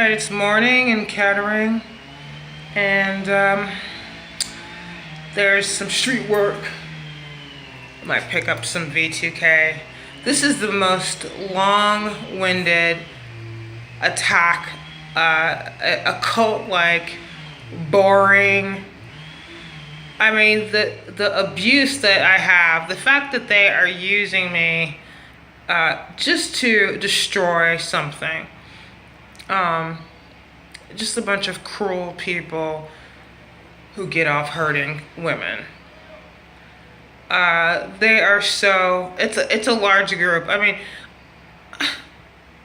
Alright, it's morning in Kettering, and there's some street work. I might pick up some V2K. This is the most long-winded attack, a cult-like, boring. I mean, the abuse that I have, the fact that they are using me just to destroy something. Just a bunch of cruel people who get off hurting women. They are so, it's a large group. I mean,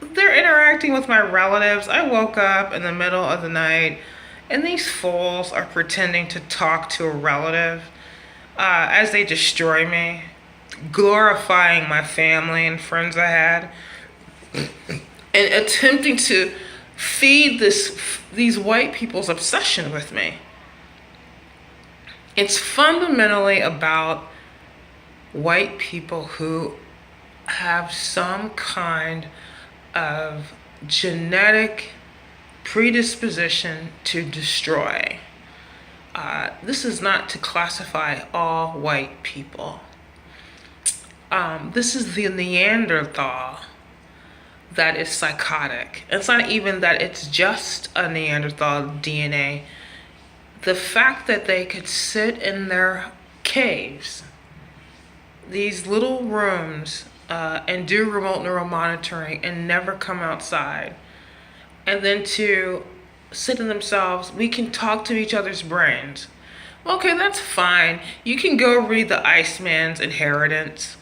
they're interacting with my relatives. I woke up in the middle of the night and these fools are pretending to talk to a relative as they destroy me, glorifying my family and friends I had, and attempting to feed these white people's obsession with me. It's fundamentally about white people who have some kind of genetic predisposition to destroy. This is not to classify all white people. This is the Neanderthal that is psychotic. It's not even that it's just a Neanderthal DNA. The fact that they could sit in their caves, these little rooms, and do remote neural monitoring and never come outside, and then to sit in themselves, we can talk to each other's brains. Okay, that's fine. You can go read The Iceman's Inheritance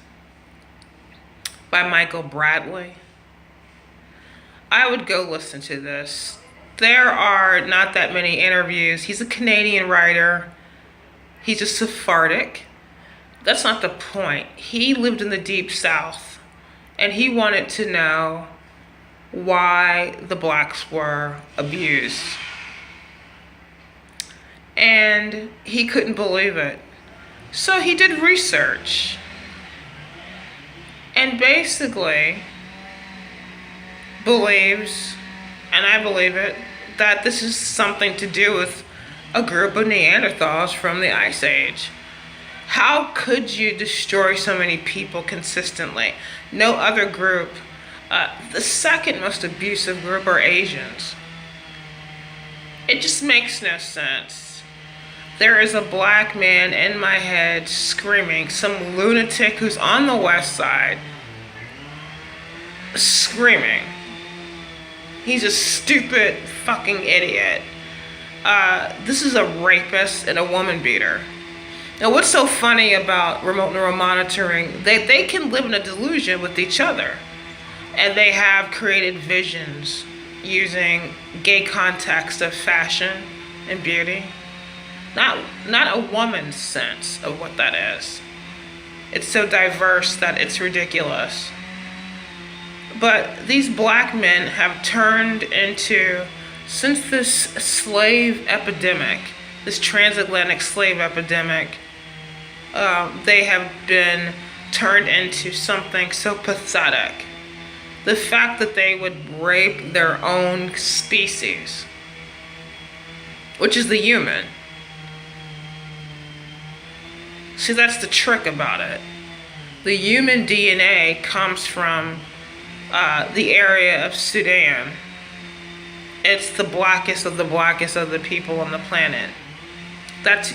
by Michael Bradley. I would go listen to this. There are not that many interviews. He's a Canadian writer. He's a Sephardic. That's not the point. He lived in the Deep South, and he wanted to know why the blacks were abused. And he couldn't believe it. So he did research. And basically believes, and I believe it, that this is something to do with a group of Neanderthals from the Ice Age. How could you destroy so many people consistently? No other group. The second most abusive group are Asians. It just makes no sense. There is a black man in my head screaming, some lunatic who's on the west side, screaming. He's a stupid fucking idiot. This is a rapist and a woman beater. Now, what's so funny about remote neural monitoring? They can live in a delusion with each other. And they have created visions using gay context of fashion and beauty. Not a woman's sense of what that is. It's so diverse that it's ridiculous. But these black men have turned into, since this slave epidemic, this transatlantic slave epidemic, they have been turned into something so pathetic. The fact that they would rape their own species, which is the human. See, that's the trick about it. The human DNA comes from the area of Sudan. It's the blackest of the people on the planet. That's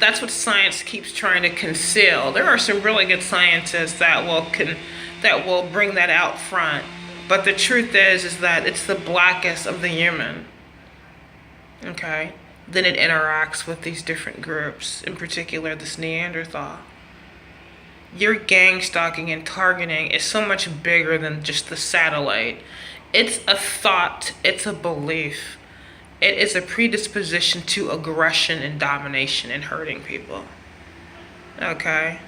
what science keeps trying to conceal. There are some really good scientists that will bring that out front. But the truth is that it's the blackest of the human. Okay? Then it interacts with these different groups, in particular this Neanderthal. Your gang stalking and targeting is so much bigger than just the satellite. It's a thought, it's a belief. It is a predisposition to aggression and domination and hurting people. Okay?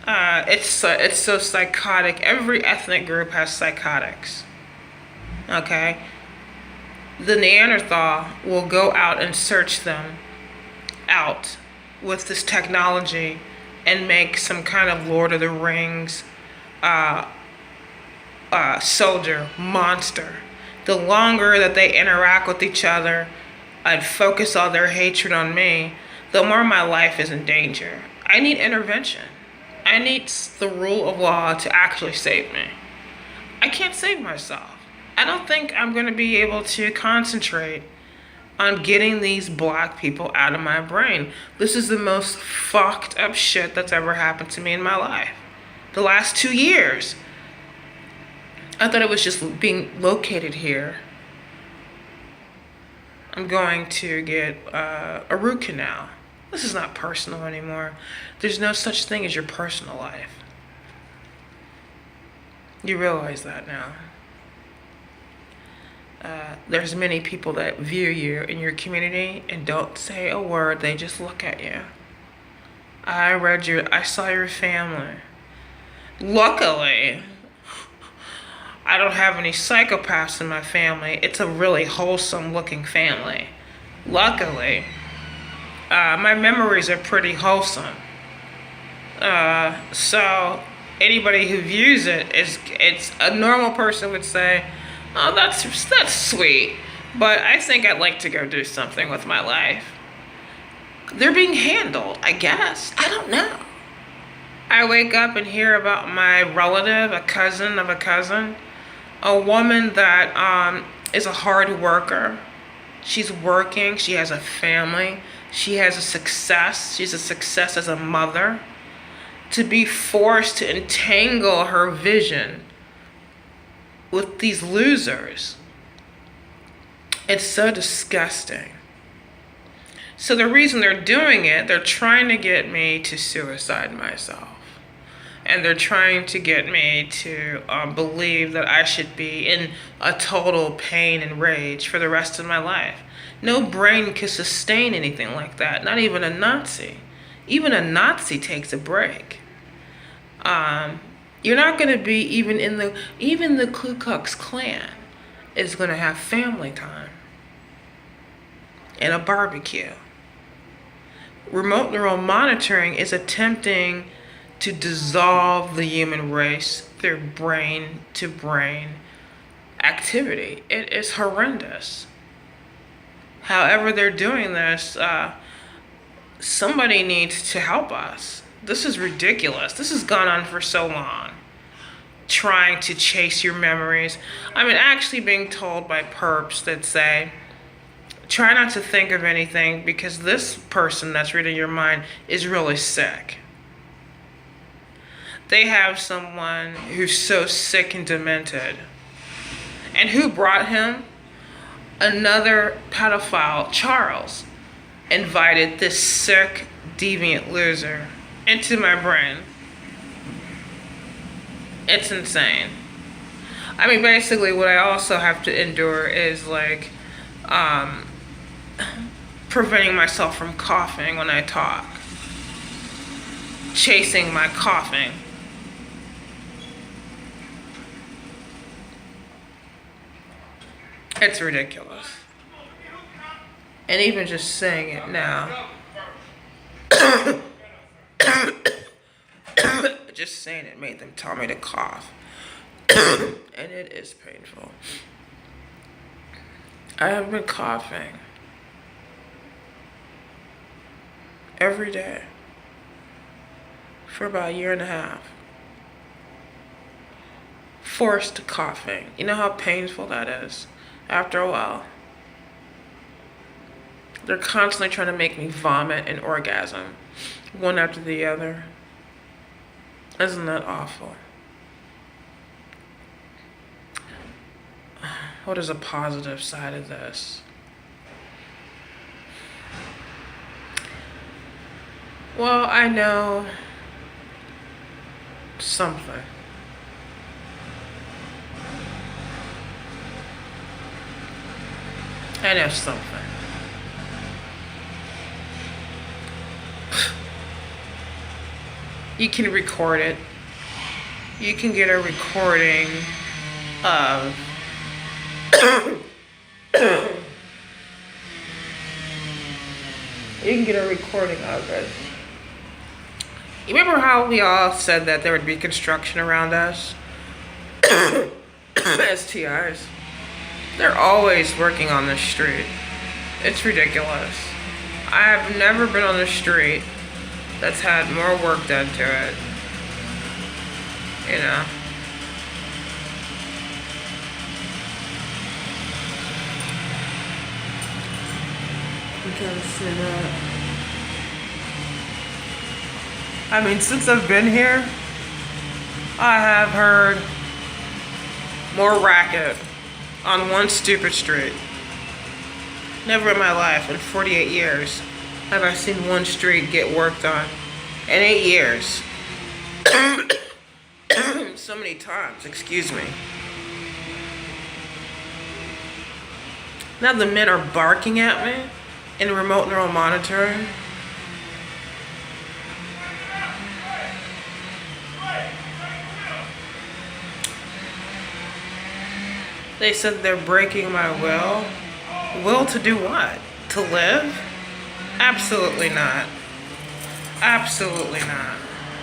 It's so psychotic. Every ethnic group has psychotics. Okay? The Neanderthal will go out and search them out with this technology and make some kind of Lord of the Rings soldier, monster. The longer that they interact with each other and focus all their hatred on me, the more my life is in danger. I need intervention. I need the rule of law to actually save me. I can't save myself. I don't think I'm going to be able to concentrate on getting these black people out of my brain. This is the most fucked up shit that's ever happened to me in my life. The last 2 years. I thought it was just being located here. I'm going to get a root canal. This is not personal anymore. There's no such thing as your personal life. You realize that now. There's many people that view you in your community and don't say a word. They just look at you. I saw your family. Luckily, I don't have any psychopaths in my family. It's a really wholesome looking family. Luckily, my memories are pretty wholesome. So anybody who views it's a normal person would say, oh, that's sweet, but I think I'd like to go do something with my life. They're being handled, I guess. I don't know. I wake up and hear about my relative, a cousin of a cousin, a woman that is a hard worker. She's working, she has a family, she has a success, she's a success as a mother. To be forced to entangle her vision with these losers. It's so disgusting. So the reason they're doing it, they're trying to get me to suicide myself. And they're trying to get me to believe that I should be in a total pain and rage for the rest of my life. No brain can sustain anything like that, not even a Nazi. Even a Nazi takes a break. You're not going to be even the Ku Klux Klan is going to have family time and a barbecue. Remote neural monitoring is attempting to dissolve the human race through brain to brain activity. It is horrendous. However they're doing this, somebody needs to help us. This is ridiculous. This has gone on for so long. Trying to chase your memories. I mean, actually being told by perps that say, try not to think of anything because this person that's reading your mind is really sick. They have someone who's so sick and demented. And who brought him? Another pedophile, Charles, invited this sick, deviant loser into my brain. It's insane. I mean, basically what I also have to endure is like preventing myself from coughing when I talk. Chasing my coughing. It's ridiculous. And even just saying it now. Just saying it made them tell me to cough. And it is painful. I have been coughing every day for about a year and a half. Forced coughing. You know how painful that is after a while. They're constantly trying to make me vomit and orgasm, one after the other. Isn't that awful? What is a positive side of this? Well, I know something. I know something. You can record it. You can get a recording of you can get a recording of it. You remember how we all said that there would be construction around us? STIs. They're always working on the street. It's ridiculous. I have never been on the street that's had more work done to it. You know. You can see that. I mean, since I've been here, I have heard more racket on one stupid street. Never in my life, in 48 years, have I seen one street get worked on. In 8 years. So many times, excuse me. Now the men are barking at me in remote neural monitoring. They said they're breaking my will. Will to do what? To live? Absolutely not. Absolutely not.